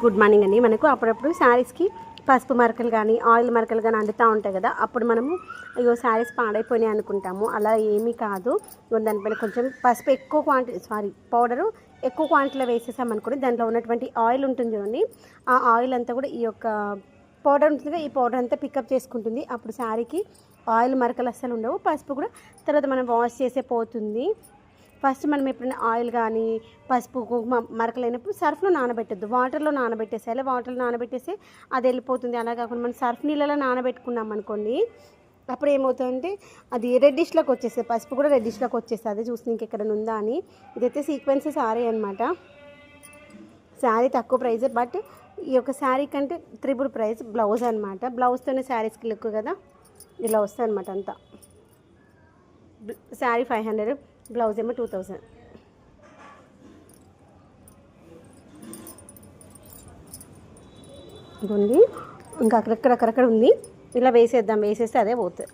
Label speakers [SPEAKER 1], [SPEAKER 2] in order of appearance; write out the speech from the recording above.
[SPEAKER 1] Good morning అండి. మనకు అప్పుడప్పుడు శారీస్కి పసుపు మరకలు కానీ ఆయిల్ మరకలు కానీ అంటుతూ ఉంటాయి కదా. అప్పుడు మనము అయ్యో శారీస్ పాడైపోయినాయి అనుకుంటాము. అలా ఏమీ కాదు. దానిపైన కొంచెం పసుపు ఎక్కువ పౌడరు ఎక్కువ క్వాంటిటీలో వేసేసామనుకోండి, దాంట్లో ఉన్నటువంటి ఆయిల్ ఉంటుంది చూడండి, ఆ ఆయిల్ అంతా కూడా ఈ యొక్క పౌడర్ ఉంటుంది, ఈ పౌడర్ అంతా పికప్ చేసుకుంటుంది. అప్పుడు శారీకి ఆయిల్ మరకలు అస్సలు ఉండవు. పసుపు కూడా తర్వాత మనం వాష్ చేసే పోతుంది. ఫస్ట్ మనం ఎప్పుడైనా ఆయిల్ కానీ పసుపు కుంకుమ మరకలైనప్పుడు సర్ఫ్లో నానబెట్టద్దు, వాటర్లో నానబెట్టేసేయాలి. వాటర్లో నానబెట్టేసి అది వెళ్ళిపోతుంది. అలా కాకుండా మనం సర్ఫ్ నీళ్ళలో నానబెట్టుకున్నాం అనుకోండి, అప్పుడు ఏమవుతుందంటే అది రెడ్డిష్లోకి వచ్చేస్తుంది. పసుపు కూడా రెడ్డిష్లోకి వచ్చేస్తుంది. చూసి ఇంకెక్కడ ఉందా అని. ఇదైతే సీక్వెన్స్ శారీ అనమాట. శారీ తక్కువ ప్రైస్, బట్ ఈ యొక్క శారీ కంటే త్రిబుల్ ప్రైస్ బ్లౌజ్ అనమాట. బ్లౌజ్తోనే శారీస్కి లుక్ కదా, ఇలా వస్తుంది అనమాట అంతా. శారీ 500, బ్లౌజ్ ఏమో 2000. ఉంది ఇంకా అక్కడక్కడ ఉంది. ఇలా వేసేద్దాం, వేసేస్తే అదే పోతుంది.